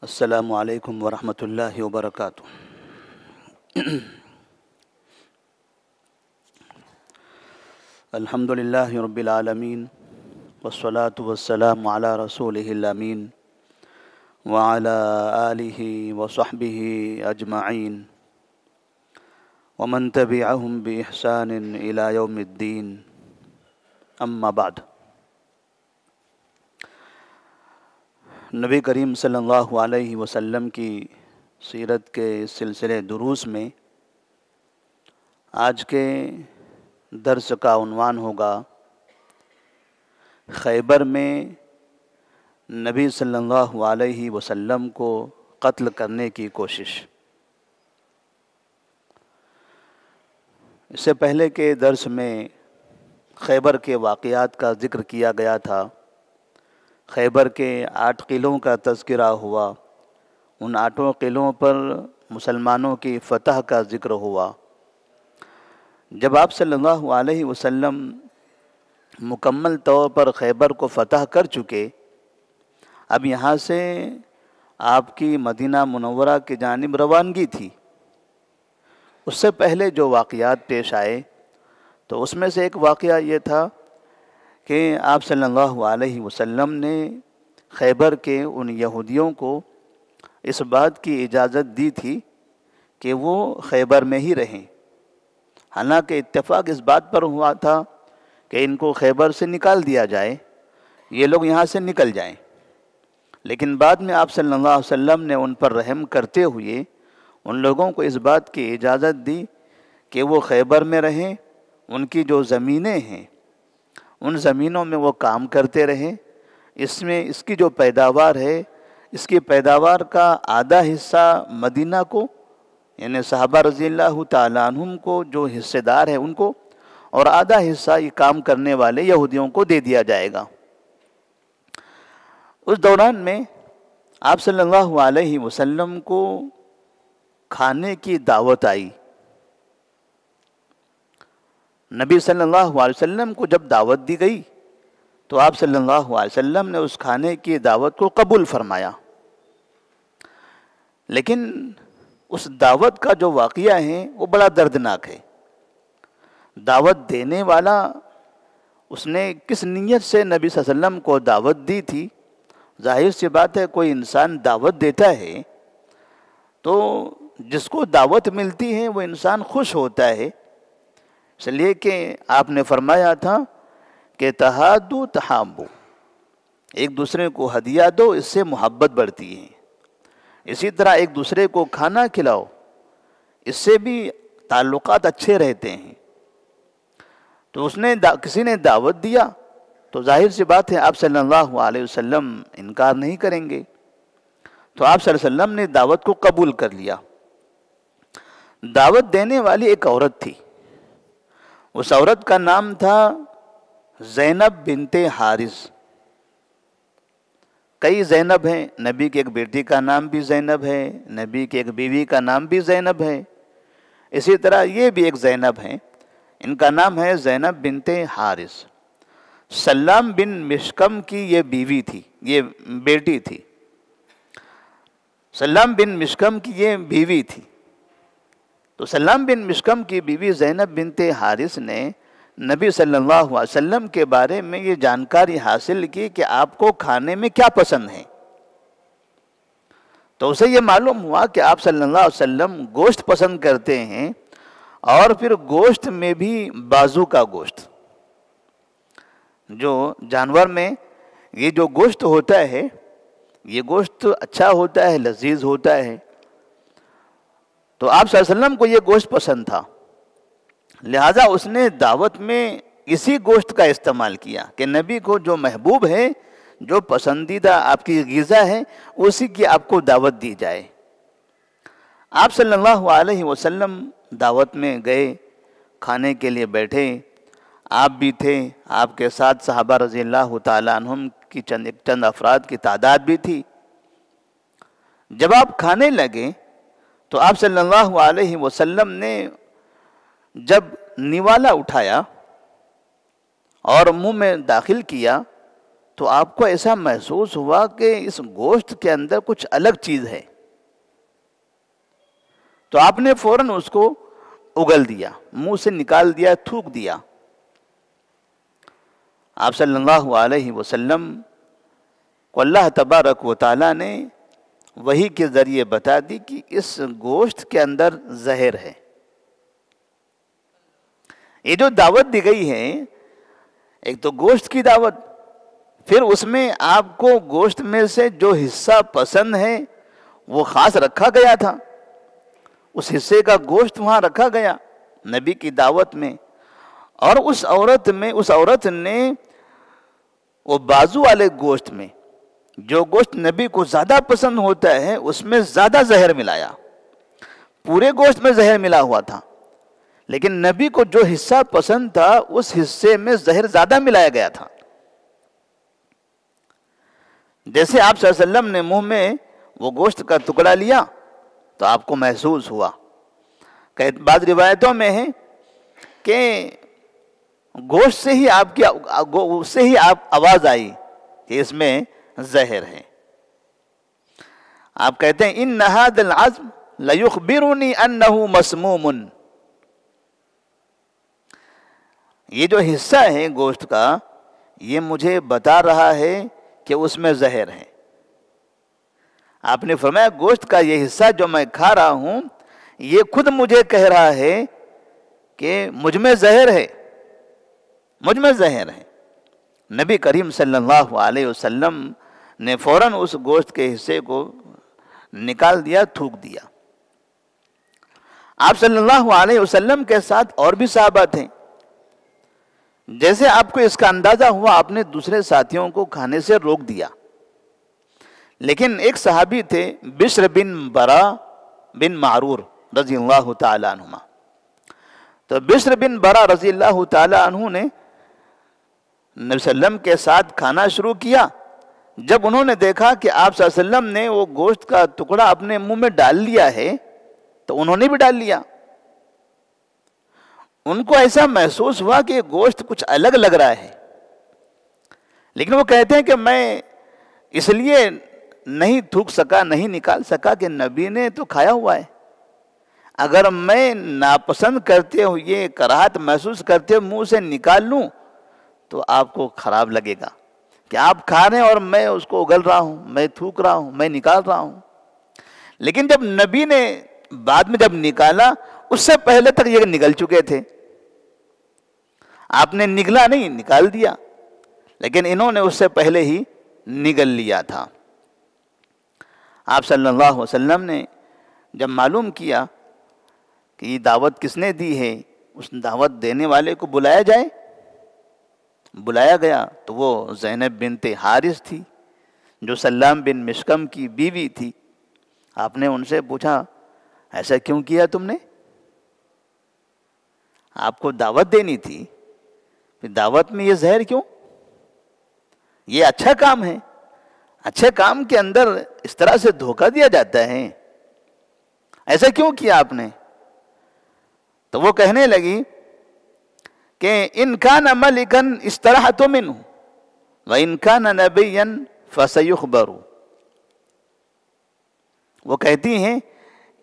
السلام علیکم ورحمۃ اللہ وبرکاتہ۔ الحمد للہ رب العالمین والصلاة والسلام علی رسولہ الامین وعلی آلہ وصحبہ اجمعین ومن تبعہم بإحسان الی یوم الدین، اما بعد۔ نبی کریم صلی اللہ علیہ وسلم کی سیرت کے سلسلے دروس میں آج کے درس کا عنوان ہوگا خیبر میں نبی صلی اللہ علیہ وسلم کو قتل کرنے کی کوشش۔ اس سے پہلے کے درس میں خیبر کے واقعات کا ذکر کیا گیا تھا۔ خیبر کے 8 قلعوں کا تذکرہ ہوا، ان 8 قلعوں پر مسلمانوں کی فتح کا ذکر ہوا۔ جب آپ صلی اللہ علیہ وسلم مکمل طور پر خیبر کو فتح کر چکے، اب یہاں سے آپ کی مدینہ منورہ کی جانب روانگی تھی۔ اس سے پہلے جو واقعات پیش آئے تو اس میں سے ایک واقعہ یہ تھا کہ آپ صلی اللہ علیہ وسلم نے خیبر کے ان یہودیوں کو اس بات کی اجازت دی تھی کہ وہ خیبر میں ہی رہیں، حالانکہ اتفاق اس بات پر ہوا تھا کہ ان کو خیبر سے نکال دیا جائے، یہ لوگ یہاں سے نکل جائیں، لیکن بعد میں آپ صلی اللہ علیہ وسلم نے ان پر رحم کرتے ہوئے ان لوگوں کو اس بات کی اجازت دی کہ وہ خیبر میں رہیں، ان کی جو زمینیں ہیں ان زمینوں میں وہ کام کرتے رہیں، اس کی جو پیداوار ہے، اس کی پیداوار کا آدھا حصہ مدینہ کو، یعنی صحابہ رضی اللہ تعالیٰ عنہم کو جو حصے دار ہیں ان کو، اور آدھا حصہ یہ کام کرنے والے یہودیوں کو دے دیا جائے گا۔ اس دوران میں آپ صلی اللہ علیہ وسلم کو کھانے کی دعوت آئی۔ نبی صلی اللہ علیہ وسلم کو جب دعوت دی گئی تو آپ صلی اللہ علیہ وسلم نے اس کھانے کی دعوت کو قبول فرمایا، لیکن اس دعوت کا جو واقعہ ہے وہ بڑا دردناک ہے۔ دعوت دینے والا اس نے کس نیت سے نبی صلی اللہ علیہ وسلم کو دعوت دی تھی؟ ظاہر سی بات ہے، کوئی انسان دعوت دیتا ہے تو جس کو دعوت ملتی ہے وہ انسان خوش ہوتا ہے، اس لیے کہ آپ نے فرمایا تھا کہ تہادو تحابو، ایک دوسرے کو ہدیہ دو، اس سے محبت بڑھتی ہے۔ اسی طرح ایک دوسرے کو کھانا کھلاؤ، اس سے بھی تعلقات اچھے رہتے ہیں۔ تو کسی نے دعوت دیا تو ظاہر سی بات ہے آپ صلی اللہ علیہ وسلم انکار نہیں کریں گے، تو آپ صلی اللہ علیہ وسلم نے دعوت کو قبول کر لیا۔ دعوت دینے والی ایک عورت تھی، اس عورت کا نام تھا زینب بنت حارث۔ کئی زینب ہیں، نبی کی ایک بیٹی کا نام بھی زینب ہے، نبی کی ایک بیوی کا نام بھی زینب ہے، اسی طرح یہ بھی ایک زینب ہیں، ان کا نام ہے زینب بنت حارث۔ سلام بن مشکم کی یہ بیوی تھی، یہ بیٹی تھی، سلام بن مشکم کی یہ بیوی تھی۔ تو سلام بن مشکم کی بیوی زینب بنت حارث نے نبی صلی اللہ علیہ وسلم کے بارے میں یہ جانکاری حاصل کی کہ آپ کو کھانے میں کیا پسند ہے۔ تو اسے یہ معلوم ہوا کہ آپ صلی اللہ علیہ وسلم گوشت پسند کرتے ہیں، اور پھر گوشت میں بھی بازو کا گوشت، جو جانور میں یہ جو گوشت ہوتا ہے یہ گوشت اچھا ہوتا ہے، لذیذ ہوتا ہے، تو آپ صلی اللہ علیہ وسلم کو یہ گوشت پسند تھا، لہذا اس نے دعوت میں اسی گوشت کا استعمال کیا کہ نبی کو جو محبوب ہے، جو پسندیدہ آپ کی غذا ہے، اسی کی آپ کو دعوت دی جائے۔ آپ صلی اللہ علیہ وسلم دعوت میں گئے، کھانے کے لیے بیٹھے، آپ بھی تھے، آپ کے ساتھ صحابہ رضی اللہ تعالیٰ عنہم کی چند افراد کی تعداد بھی تھی۔ جب آپ کھانے لگے تو آپ صلی اللہ علیہ وسلم نے جب نوالا اٹھایا اور منہ میں داخل کیا تو آپ کو ایسا محسوس ہوا کہ اس گوشت کے اندر کچھ الگ چیز ہے، تو آپ نے فوراً اس کو اگل دیا، منہ سے نکال دیا، تھوک دیا۔ آپ صلی اللہ علیہ وسلم کو اللہ تبارک و تعالیٰ نے وحی کے ذریعے بتا دی کہ اس گوشت کے اندر زہر ہے۔ یہ جو دعوت دی گئی ہے، ایک تو گوشت کی دعوت، پھر اس میں آپ کو گوشت میں سے جو حصہ پسند ہے وہ خاص رکھا گیا تھا، اس حصے کا گوشت وہاں رکھا گیا نبی کی دعوت میں، اور اس عورت نے وہ بازو والے گوشت میں جو گوشت نبی کو زیادہ پسند ہوتا ہے اس میں زیادہ زہر ملایا۔ پورے گوشت میں زہر ملا ہوا تھا، لیکن نبی کو جو حصہ پسند تھا اس حصے میں زہر زیادہ ملایا گیا تھا۔ جیسے آپ صلی اللہ علیہ وسلم نے منہ میں وہ گوشت کا ٹکڑا لیا تو آپ کو محسوس ہوا، کہ بعض روایتوں میں ہے کہ گوشت سے ہی آپ آواز آئی کہ اس میں زہر ہے۔ آپ کہتے ہیں ان هذا العظم ليخبرني انه مسموم، یہ جو حصہ ہے گوشت کا یہ مجھے بتا رہا ہے کہ اس میں زہر ہے۔ آپ نے فرمایا گوشت کا یہ حصہ جو میں کھا رہا ہوں یہ خود مجھے کہہ رہا ہے کہ مجھ میں زہر ہے، مجھ میں زہر ہے۔ نبی کریم صلی اللہ علیہ وسلم نے فوراً اس گوشت کے حصے کو نکال دیا، تھوک دیا۔ آپ صلی اللہ علیہ وسلم کے ساتھ اور بھی صحابہ تھے، جیسے آپ کو اس کا اندازہ ہوا آپ نے دوسرے ساتھیوں کو کھانے سے روک دیا، لیکن ایک صحابی تھے بشر بن برا بن معرور رضی اللہ تعالی عنہما، تو بشر بن برا رضی اللہ تعالی عنہ نے نبی صلی اللہ علیہ وسلم کے ساتھ کھانا شروع کیا۔ جب انہوں نے دیکھا کہ آپ صلی اللہ علیہ وسلم نے وہ گوشت کا ٹکڑا اپنے منہ میں ڈال لیا ہے تو انہوں نے بھی ڈال لیا۔ ان کو ایسا محسوس ہوا کہ یہ گوشت کچھ الگ لگ رہا ہے، لیکن وہ کہتے ہیں کہ میں اس لیے نہیں تھوک سکا، نہیں نکال سکا کہ نبی نے تو کھایا ہوا ہے، اگر میں ناپسند کرتے ہوئے کراہت محسوس کرتے ہوئے منہ سے نکال لوں تو آپ کو خراب لگے گا کہ آپ کھا رہے ہیں اور میں اس کو اگل رہا ہوں، میں تھوک رہا ہوں، میں نکال رہا ہوں۔ لیکن جب نبی نے بعد میں جب نکالا اس سے پہلے تک یہ نگل چکے تھے، آپ نے نگلا نہیں، نکال دیا، لیکن انہوں نے اس سے پہلے ہی نگل لیا تھا۔ آپ صلی اللہ علیہ وسلم نے جب معلوم کیا کہ یہ دعوت کس نے دی ہے، اس دعوت دینے والے کو بلایا جائے، بلایا گیا تو وہ زینب بنت حارث تھی جو سلام بن مشکم کی بیوی تھی۔ آپ نے ان سے پوچھا ایسا کیوں کیا تم نے؟ آپ کو دعوت دینی تھی، پھر دعوت میں یہ زہر کیوں؟ یہ اچھا کام ہے، اچھے کام کے اندر اس طرح سے دھوکہ دیا جاتا ہے، ایسا کیوں کیا آپ نے؟ تو وہ کہنے لگی کہ ان کان ملکا استرحت منہ وان کان نبیا فسیخبر۔ وہ کہتی ہیں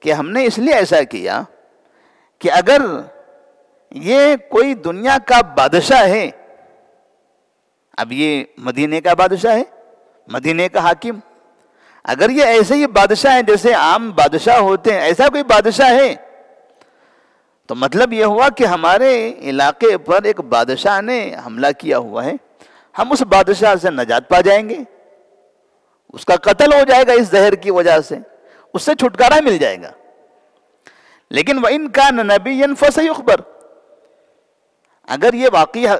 کہ ہم نے اس لیے ایسا کیا کہ اگر یہ کوئی دنیا کا بادشاہ ہے، اب یہ مدینے کا بادشاہ ہے، مدینے کا حاکم، اگر یہ ایسے ہی بادشاہ ہیں جیسے عام بادشاہ ہوتے ہیں، ایسا کوئی بادشاہ ہے تو مطلب یہ ہوا کہ ہمارے علاقے پر ایک بادشاہ نے حملہ کیا ہوا ہے، ہم اس بادشاہ سے نجات پا جائیں گے، اس کا قتل ہو جائے گا اس زہر کی وجہ سے، اس سے چھٹکارا مل جائے گا۔ لیکن وَإِن كَانَ نَبِيًّا فَسَيُخْبَرُ، اگر یہ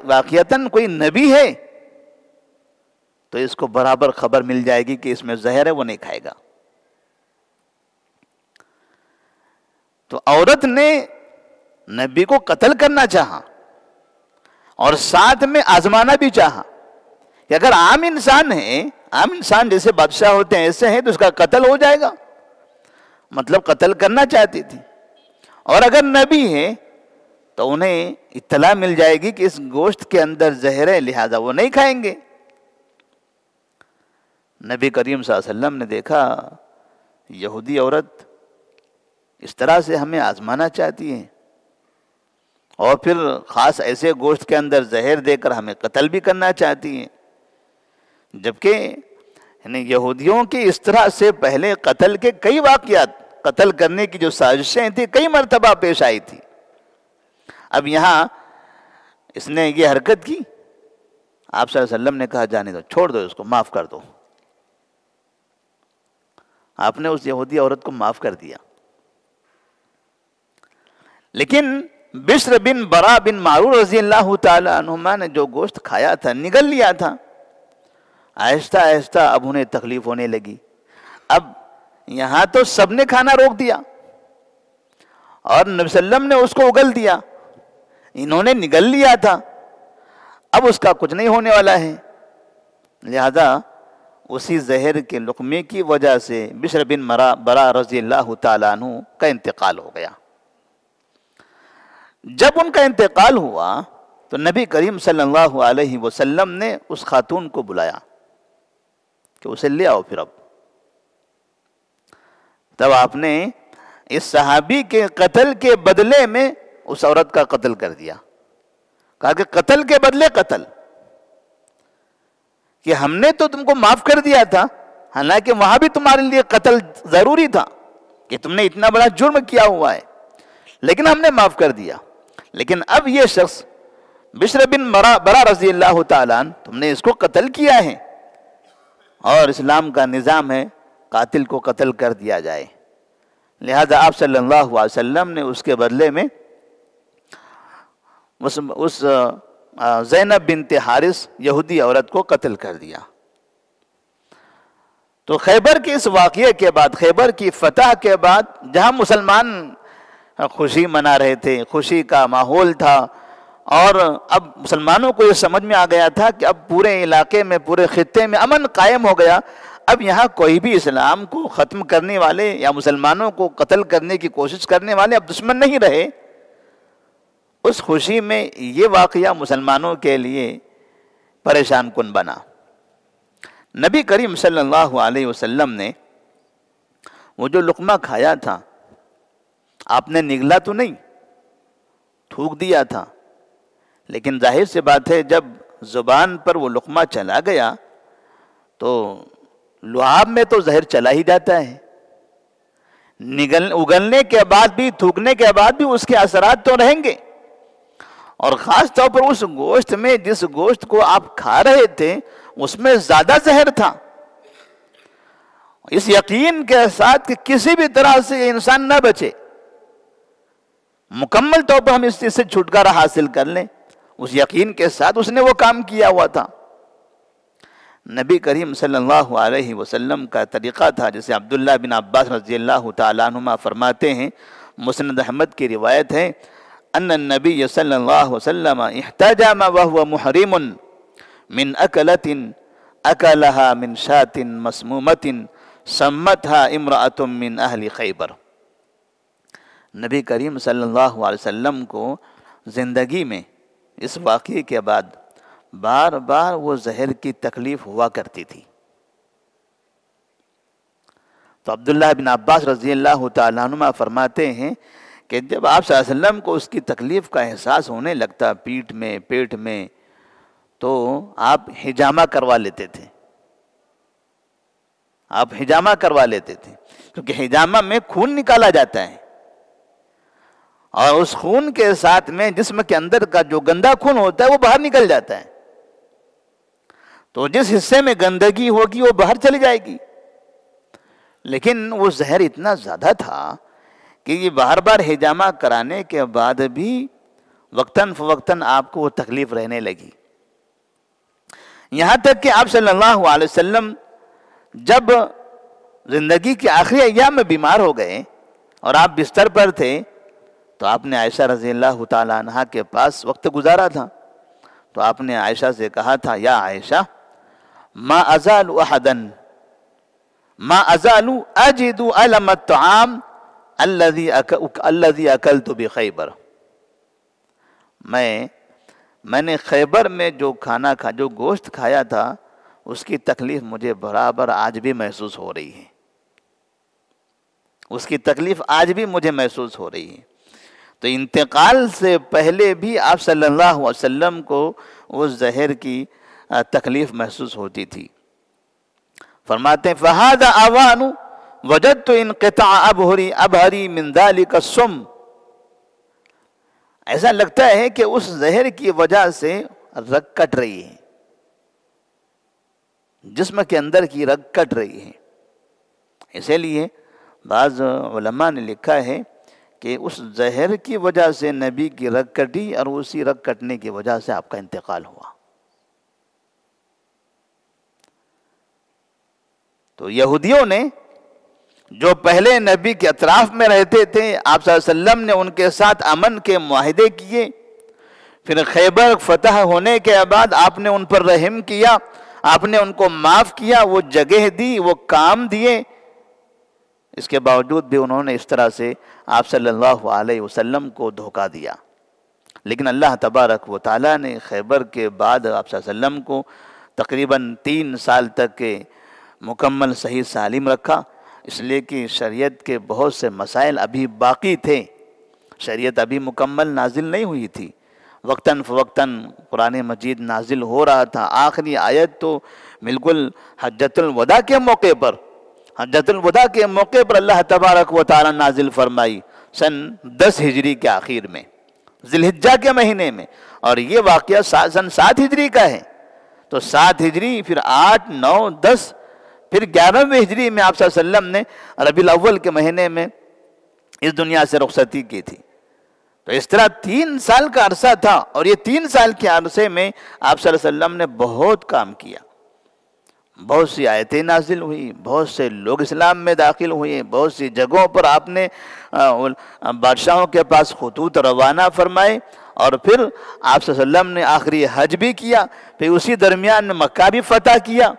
واقعتاً کوئی نبی ہے تو اس کو برابر خبر مل جائے گی کہ اس میں زہر ہے، وہ نہیں کھائے گا۔ تو عورت نے نبی کو قتل کرنا چاہا اور ساتھ میں آزمانا بھی چاہا کہ اگر عام انسان ہے، عام انسان جیسے بادشاہ ہوتے ہیں ایسے ہیں تو اس کا قتل ہو جائے گا، مطلب قتل کرنا چاہتی تھی، اور اگر نبی ہے تو انہیں اطلاع مل جائے گی کہ اس گوشت کے اندر زہر ہے، لہذا وہ نہیں کھائیں گے۔ نبی کریم صلی اللہ علیہ وسلم نے دیکھا یہودی عورت اس طرح سے ہمیں آزمانا چاہتی ہے اور پھر خاص ایسے گوشت کے اندر زہر دے کر ہمیں قتل بھی کرنا چاہتی ہیں، جبکہ یہودیوں کی اس طرح سے پہلے قتل کے کئی واقعات، قتل کرنے کی جو سازشیں تھیں کئی مرتبہ پیش آئی تھی. اب یہاں اس نے یہ حرکت کی، آپ صلی اللہ علیہ وسلم نے کہا جانے دو، چھوڑ دو اس کو، معاف کر دو. آپ نے اس یہودی عورت کو معاف کر دیا. لیکن بشر بن برا بن معرور رضی اللہ تعالی عنہما نے جو گوشت کھایا تھا، نگل لیا تھا، آہستہ آہستہ اب انہیں تکلیف ہونے لگی. اب یہاں تو سب نے کھانا روک دیا اور نبی صلی اللہ علیہ وسلم نے اس کو اگل دیا، انہوں نے نگل لیا تھا، اب اس کا کچھ نہیں ہونے والا ہے. لہذا اسی زہر کے لقمے کی وجہ سے بشر بن برا رضی اللہ تعالیٰ عنہ کا انتقال ہو گیا. جب ان کا انتقال ہوا تو نبی کریم صلی اللہ علیہ وسلم نے اس خاتون کو بلایا کہ اسے لے آؤ پھر. اب تب آپ نے اس صحابی کے قتل کے بدلے میں اس عورت کا قتل کر دیا. کہا کہ قتل کے بدلے قتل، کہ ہم نے تو تم کو معاف کر دیا تھا، حالانکہ وہاں بھی تمہارے لیے قتل ضروری تھا کہ تم نے اتنا بڑا جرم کیا ہوا ہے، لیکن ہم نے معاف کر دیا. لیکن اب یہ شخص بشر بن برا رضی اللہ تعالیٰ عنہ، تم نے اس کو قتل کیا ہے، اور اسلام کا نظام ہے قاتل کو قتل کر دیا جائے. لہذا آپ صلی اللہ علیہ وسلم نے اس کے بدلے میں اس زینب بنت حارث یہودی عورت کو قتل کر دیا. تو خیبر کے اس واقعے کے بعد، خیبر کی فتح کے بعد، جہاں مسلمان خوشی منا رہے تھے، خوشی کا ماحول تھا، اور اب مسلمانوں کو یہ سمجھ میں آ گیا تھا کہ اب پورے علاقے میں، پورے خطے میں امن قائم ہو گیا، اب یہاں کوئی بھی اسلام کو ختم کرنے والے یا مسلمانوں کو قتل کرنے کی کوشش کرنے والے اب دشمن نہیں رہے. اس خوشی میں یہ واقعہ مسلمانوں کے لیے پریشان کن بنا. نبی کریم صلی اللہ علیہ وسلم نے وہ جو لقمہ کھایا تھا، آپ نے نگلا تو نہیں، تھوک دیا تھا، لیکن ظاہر سی بات ہے جب زبان پر وہ لقمہ چلا گیا تو لعاب میں تو زہر چلا ہی جاتا ہے. اگلنے کے بعد بھی، تھوکنے کے بعد بھی اس کے اثرات تو رہیں گے، اور خاص طور پر اس گوشت میں، جس گوشت کو آپ کھا رہے تھے اس میں زیادہ زہر تھا. اس یقین کے ساتھ کہ کسی بھی طرح سے یہ انسان نہ بچے، مکمل طور پر ہم اس چیز سے چھٹکارا حاصل کر لیں، اس یقین کے ساتھ اس نے وہ کام کیا ہوا تھا. نبی کریم صلی اللہ علیہ وسلم کا طریقہ تھا، جسے عبداللہ بن عباس رضی اللہ تعالیٰ عنہما فرماتے ہیں، مسند احمد کی روایت ہے، ان النبی صلی اللہ علیہ وسلم احتجم وهو محرم من اکلۃ اکلها من شاة مسمومۃ سمتها امرأة من اہل خیبر. نبی کریم صلی اللہ علیہ وسلم کو زندگی میں اس واقعے کے بعد بار بار وہ زہر کی تکلیف ہوا کرتی تھی. تو عبداللہ بن عباس رضی اللہ تعالیٰ عنہ فرماتے ہیں کہ جب آپ صلی اللہ علیہ وسلم کو اس کی تکلیف کا احساس ہونے لگتا پیٹھ میں، پیٹ میں، تو آپ حجامہ کروا لیتے تھے. آپ حجامہ کروا لیتے تھے کیونکہ حجامہ میں خون نکالا جاتا ہے، اور اس خون کے ساتھ میں جسم کے اندر کا جو گندا خون ہوتا ہے وہ باہر نکل جاتا ہے. تو جس حصے میں گندگی ہوگی وہ باہر چلی جائے گی. لیکن وہ زہر اتنا زیادہ تھا کہ یہ بار بار حجامہ کرانے کے بعد بھی وقتاً فوقتاً آپ کو وہ تکلیف رہنے لگی. یہاں تک کہ آپ صلی اللہ علیہ وسلم جب زندگی کے آخری ایام میں بیمار ہو گئے اور آپ بستر پر تھے تو آپ نے عائشہ رضی اللہ تعالیٰ عنہا کے پاس وقت گزارا تھا. تو آپ نے عائشہ سے کہا تھا، یا عائشہ ما ازال احدا ما ازال اجد علم الطعام الذي اکلت بخیبر. میں نے خیبر میں جو کھانا جو گوشت کھایا تھا اس کی تکلیف مجھے برابر آج بھی محسوس ہو رہی ہے، اس کی تکلیف آج بھی مجھے محسوس ہو رہی ہے۔ تو انتقال سے پہلے بھی آپ صلی اللہ علیہ وسلم کو اس زہر کی تکلیف محسوس ہوتی تھی۔ فرماتے ہیں فَهَذَا أَوَانُ وَجَدْتُ انْقِطَعَ أَبْهَرِي مِنْ ذَلِكَ السُّمِّ، ایسا لگتا ہے کہ اس زہر کی وجہ سے رگ کٹ رہی ہے، جسم کے اندر کی رگ کٹ رہی ہے۔ اسی لیے بعض علماء نے لکھا ہے کہ اس زہر کی وجہ سے نبی کی رگ کٹی اور اسی رگ کٹنے کی وجہ سے آپ کا انتقال ہوا۔ تو یہودیوں نے جو پہلے نبی کے اطراف میں رہتے تھے، آپ صلی اللہ علیہ وسلم نے ان کے ساتھ امن کے معاہدے کیے، پھر خیبر فتح ہونے کے بعد آپ نے ان پر رحم کیا، آپ نے ان کو معاف کیا، وہ جگہ دی، وہ کام دیے، اس کے باوجود بھی انہوں نے اس طرح سے آپ صلی اللہ علیہ وسلم کو دھوکہ دیا۔ لیکن اللہ تبارک و تعالیٰ نے خیبر کے بعد آپ صلی اللہ علیہ وسلم کو تقریباً 3 سال تک کے مکمل صحیح سالم رکھا، اس لیے کہ شریعت کے بہت سے مسائل ابھی باقی تھے، شریعت ابھی مکمل نازل نہیں ہوئی تھی، وقتاً فوقتاً قرآن مجید نازل ہو رہا تھا۔ آخری آیت تو بالکل حجۃ الوداع کے موقع پر، حجۃ الوداع کے موقع پر اللہ تبارک و تعالی نازل فرمائی سن 10 ہجری کے آخر میں، ذی الحجہ کے مہینے میں، اور یہ واقعہ سن 7 ہجری کا ہے۔ تو 7 ہجری، پھر 8، 9، 10، پھر 11ویں ہجری میں آپ صلی اللہ علیہ وسلم نے ربیع الاول کے مہینے میں اس دنیا سے رخصتی کی تھی۔ تو اس طرح 3 سال کا عرصہ تھا، اور یہ 3 سال کے عرصے میں آپ صلی اللہ علیہ وسلم نے بہت کام کیا، بہت سی آیتیں نازل ہوئی، بہت سے لوگ اسلام میں داخل ہوئے، بہت سی جگہوں پر آپ نے بادشاہوں کے پاس خطوط روانہ فرمائے، اور پھر آپ صلی اللہ علیہ وسلم نے آخری حج بھی کیا، پھر اسی درمیان میں مکہ بھی فتح کیا۔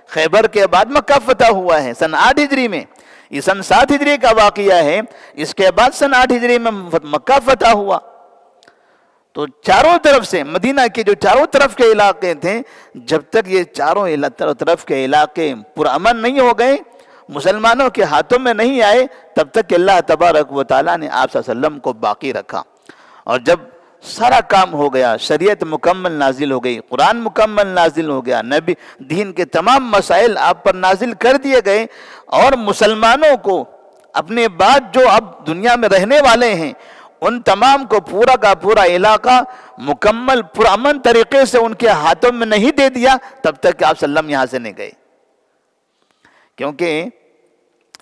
خیبر کے بعد مکہ فتح ہوا ہے سن 8 ہجری میں، یہ سن 7 ہجری کا واقعہ ہے، اس کے بعد سن 8 ہجری میں مکہ فتح ہوا۔ تو چاروں طرف سے مدینہ کے جو چاروں طرف کے علاقے تھے، جب تک یہ چاروں طرف کے علاقے پرامن نہیں ہو گئے، مسلمانوں کے ہاتھوں میں نہیں آئے، تب تک اللہ تبارک و تعالیٰ نے آپ صلی اللہ علیہ وسلم کو باقی رکھا۔ اور جب سارا کام ہو گیا، شریعت مکمل نازل ہو گئی، قرآن مکمل نازل ہو گیا، نبی دین کے تمام مسائل آپ پر نازل کر دیے گئے، اور مسلمانوں کو اپنے بعد جو اب دنیا میں رہنے والے ہیں ان تمام کو پورا کا پورا علاقہ مکمل پرامن طریقے سے ان کے ہاتھوں میں نہیں دے دیا، تب تک کہ آپ صلی اللہ علیہ وسلم یہاں سے نہیں گئے۔ کیونکہ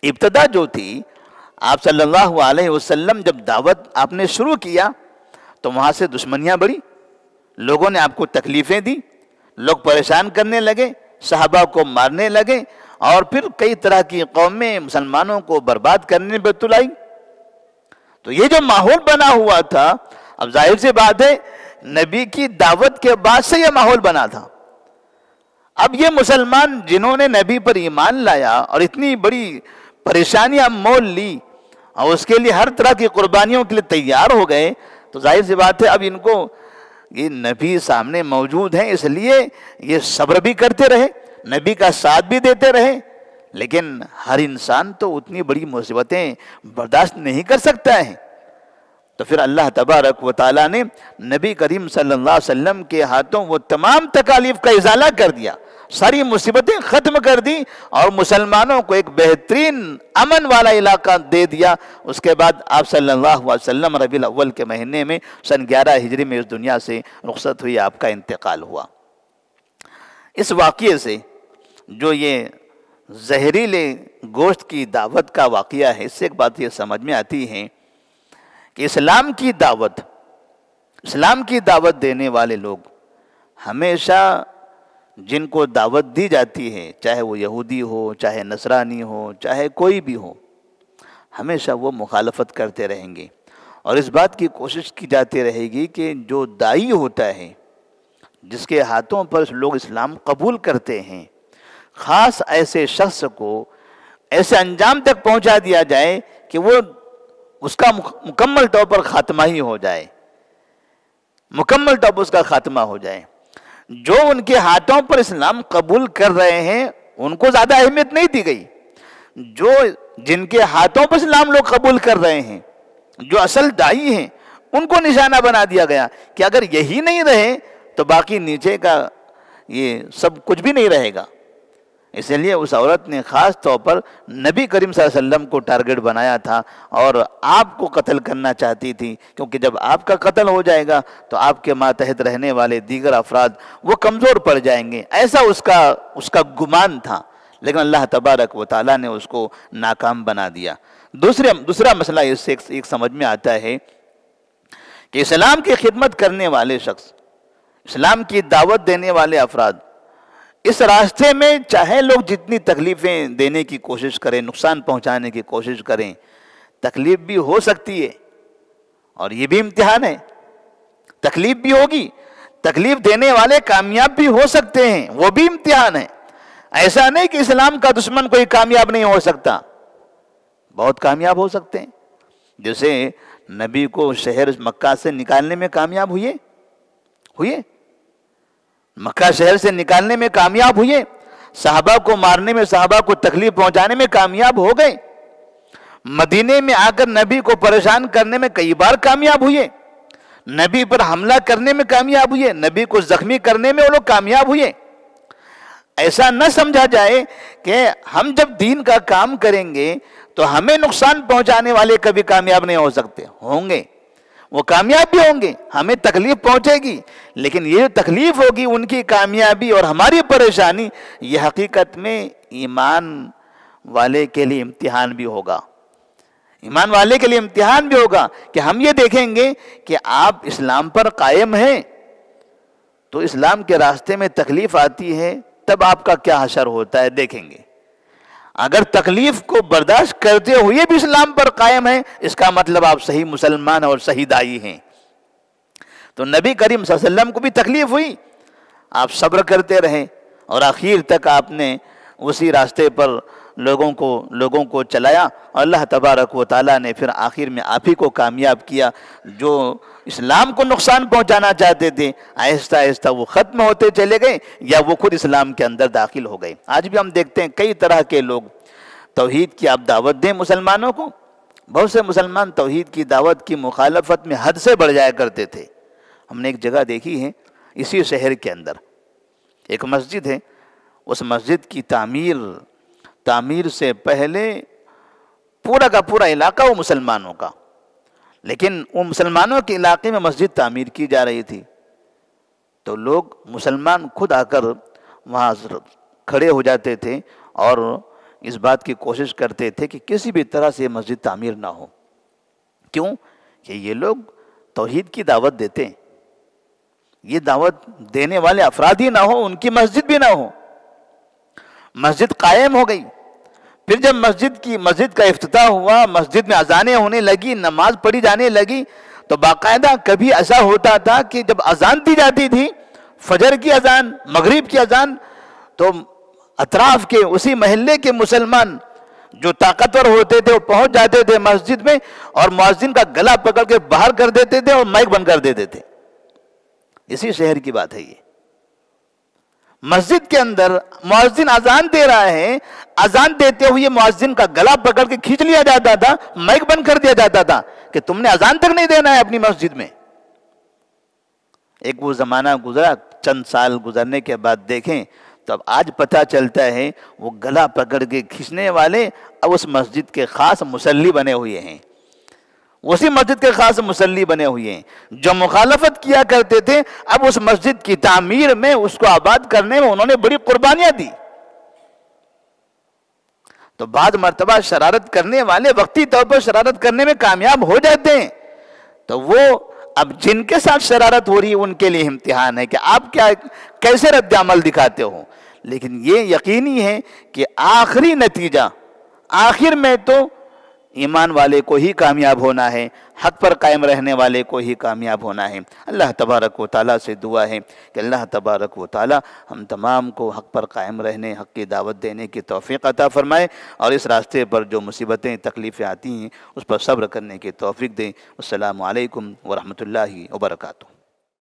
ابتدا جو تھی، آپ صلی اللہ علیہ وسلم جب دعوت آپ نے شروع کیا تو وہاں سے دشمنیاں بڑھی، لوگوں نے آپ کو تکلیفیں دی، لوگ پریشان کرنے لگے، صحابہ کو مارنے لگے، اور پھر کئی طرح کی قومیں مسلمانوں کو برباد کرنے پر تل آئی۔ تو یہ جو ماحول بنا ہوا تھا، اب ظاہر سی بات ہے نبی کی دعوت کے بعد سے یہ ماحول بنا تھا۔ اب یہ مسلمان جنہوں نے نبی پر ایمان لایا اور اتنی بڑی پریشانیاں مول لی، اور اس کے لیے ہر طرح کی قربانیوں کے لیے تیار ہو گئے، تو ظاہر سی بات ہے اب ان کو یہ نبی سامنے موجود ہیں، اس لیے یہ صبر بھی کرتے رہے، نبی کا ساتھ بھی دیتے رہے۔ لیکن ہر انسان تو اتنی بڑی مصیبتیں برداشت نہیں کر سکتا ہے، تو پھر اللہ تبارک و تعالیٰ نے نبی کریم صلی اللہ علیہ وسلم کے ہاتھوں وہ تمام تکالیف کا ازالہ کر دیا، ساری مصیبتیں ختم کر دی، اور مسلمانوں کو ایک بہترین امن والا علاقہ دے دیا۔ اس کے بعد آپ صلی اللہ علیہ وسلم ربیع الاول کے مہینے میں سن 11 ہجری میں اس دنیا سے رخصت ہوئی، آپ کا انتقال ہوا۔ اس واقعے سے جو یہ زہریلے گوشت کی دعوت کا واقعہ ہے، اس سے ایک بات یہ سمجھ میں آتی ہے کہ اسلام کی دعوت دینے والے لوگ ہمیشہ جن کو دعوت دی جاتی ہے، چاہے وہ یہودی ہو، چاہے نصرانی ہو، چاہے کوئی بھی ہو، ہمیشہ وہ مخالفت کرتے رہیں گے، اور اس بات کی کوشش کی جاتی رہے گی کہ جو داعی ہوتا ہے، جس کے ہاتھوں پر لوگ اسلام قبول کرتے ہیں، خاص ایسے شخص کو ایسے انجام تک پہنچا دیا جائے کہ وہ اس کا مکمل طور پر خاتمہ ہی ہو جائے، مکمل طور پر اس کا خاتمہ ہو جائے۔ جو ان کے ہاتھوں پر اسلام قبول کر رہے ہیں ان کو زیادہ اہمیت نہیں دی گئی، جن کے ہاتھوں پر اسلام لوگ قبول کر رہے ہیں، جو اصل داعی ہیں، ان کو نشانہ بنا دیا گیا کہ اگر یہی نہیں رہے تو باقی نیچے کا یہ سب کچھ بھی نہیں رہے گا۔ اس لیے اس عورت نے خاص طور پر نبی کریم صلی اللہ علیہ وسلم کو ٹارگٹ بنایا تھا اور آپ کو قتل کرنا چاہتی تھی، کیونکہ جب آپ کا قتل ہو جائے گا تو آپ کے ماتحت رہنے والے دیگر افراد وہ کمزور پڑ جائیں گے، ایسا اس کا گمان تھا، لیکن اللہ تبارک و تعالیٰ نے اس کو ناکام بنا دیا۔ دوسرا مسئلہ اس سے ایک سمجھ میں آتا ہے کہ اسلام کی خدمت کرنے والے شخص، اسلام کی دعوت دینے والے افراد، اس راستے میں چاہے لوگ جتنی تکلیفیں دینے کی کوشش کریں، نقصان پہنچانے کی کوشش کریں، تکلیف بھی ہو سکتی ہے اور یہ بھی امتحان ہے، تکلیف بھی ہوگی، تکلیف دینے والے کامیاب بھی ہو سکتے ہیں، وہ بھی امتحان ہے۔ ایسا نہیں کہ اسلام کا دشمن کوئی کامیاب نہیں ہو سکتا، بہت کامیاب ہو سکتے ہیں، جیسے نبی کو شہر مکہ سے نکالنے میں کامیاب ہوئے، مکہ شہر سے نکالنے میں کامیاب ہوئے، صحابہ کو مارنے میں، صحابہ کو تکلیف پہنچانے میں کامیاب ہو گئے، مدینے میں آ کر نبی کو پریشان کرنے میں کئی بار کامیاب ہوئے، نبی پر حملہ کرنے میں کامیاب ہوئے، نبی کو زخمی کرنے میں وہ لوگ کامیاب ہوئے۔ ایسا نہ سمجھا جائے کہ ہم جب دین کا کام کریں گے تو ہمیں نقصان پہنچانے والے کبھی کامیاب نہیں ہو سکتے، ہوں گے، وہ کامیاب بھی ہوں گے، ہمیں تکلیف پہنچے گی، لیکن یہ تکلیف ہوگی ان کی کامیابی اور ہماری پریشانی، یہ حقیقت میں ایمان والے کے لیے امتحان بھی ہوگا، ایمان والے کے لیے امتحان بھی ہوگا کہ ہم یہ دیکھیں گے کہ آپ اسلام پر قائم ہیں، تو اسلام کے راستے میں تکلیف آتی ہے تب آپ کا کیا حشر ہوتا ہے دیکھیں گے۔ اگر تکلیف کو برداشت کرتے ہوئے بھی اسلام پر قائم ہیں، اس کا مطلب آپ صحیح مسلمان اور صحیح داعی ہیں۔ تو نبی کریم صلی اللہ علیہ وسلم کو بھی تکلیف ہوئی، آپ صبر کرتے رہے اور آخر تک آپ نے اسی راستے پر لوگوں کو چلایا، اور اللہ تبارک و تعالیٰ نے پھر آخر میں آپ ہی کو کامیاب کیا۔ جو اسلام کو نقصان پہنچانا چاہتے تھے، آہستہ آہستہ وہ ختم ہوتے چلے گئے یا وہ خود اسلام کے اندر داخل ہو گئے۔ آج بھی ہم دیکھتے ہیں کئی طرح کے لوگ، توحید کی آپ دعوت دیں مسلمانوں کو، بہت سے مسلمان توحید کی دعوت کی مخالفت میں حد سے بڑھ جایا کرتے تھے۔ ہم نے ایک جگہ دیکھی ہے اسی شہر کے اندر، ایک مسجد ہے، اس مسجد کی تعمیر سے پہلے پورا کا پورا علاقہ وہ مسلمانوں کا، لیکن وہ مسلمانوں کے علاقے میں مسجد تعمیر کی جا رہی تھی، تو لوگ مسلمان خود آ کر وہاں کھڑے ہو جاتے تھے اور اس بات کی کوشش کرتے تھے کہ کسی بھی طرح سے مسجد تعمیر نہ ہو۔ کیوں؟ کہ یہ لوگ توحید کی دعوت دیتے ہیں، یہ دعوت دینے والے افراد ہی نہ ہو، ان کی مسجد بھی نہ ہو۔ مسجد قائم ہو گئی، پھر جب مسجد کا افتتاح ہوا، مسجد میں اذانیں ہونے لگی، نماز پڑھی جانے لگی، تو باقاعدہ کبھی ایسا ہوتا تھا کہ جب اذان دی جاتی تھی، فجر کی اذان، مغرب کی اذان، تو اطراف کے اسی محلے کے مسلمان جو طاقتور ہوتے تھے وہ پہنچ جاتے تھے مسجد میں اور مؤذن کا گلا پکڑ کے باہر کر دیتے تھے اور مائک بند کر دیتے تھے۔ اسی شہر کی بات ہے یہ، مسجد کے اندر مؤذن اذان دے رہا ہے، اذان دیتے ہوئے مؤذن کا گلا پکڑ کے کھینچ لیا جاتا تھا، مائک بند کر دیا جاتا تھا کہ تم نے اذان تک نہیں دینا ہے اپنی مسجد میں۔ ایک وہ زمانہ گزرا، چند سال گزرنے کے بعد دیکھیں تو اب آج پتہ چلتا ہے وہ گلا پکڑ کے کھینچنے والے اب اس مسجد کے خاص مصلی بنے ہوئے ہیں، اسی مسجد کے خاص مصلی بنے ہوئے ہیں۔ جو مخالفت کیا کرتے تھے اب اس مسجد کی تعمیر میں، اس کو آباد کرنے میں انہوں نے بڑی قربانیاں دی۔ تو بعض مرتبہ شرارت کرنے والے وقتی طور پر شرارت کرنے میں کامیاب ہو جاتے ہیں، تو وہ اب جن کے ساتھ شرارت ہو رہی ہے ان کے لیے امتحان ہے کہ آپ کیسے رد عمل دکھاتے ہو۔ لیکن یہ یقینی ہے کہ آخری نتیجہ، آخر میں تو ایمان والے کو ہی کامیاب ہونا ہے، حق پر قائم رہنے والے کو ہی کامیاب ہونا ہے۔ اللہ تبارک و تعالیٰ سے دعا ہے کہ اللہ تبارک و تعالیٰ ہم تمام کو حق پر قائم رہنے، حق کی دعوت دینے کی توفیق عطا فرمائے، اور اس راستے پر جو مصیبتیں تکلیفیں آتی ہیں اس پر صبر کرنے کی توفیق دیں۔ السلام علیکم ورحمۃ اللہ وبرکاتہ۔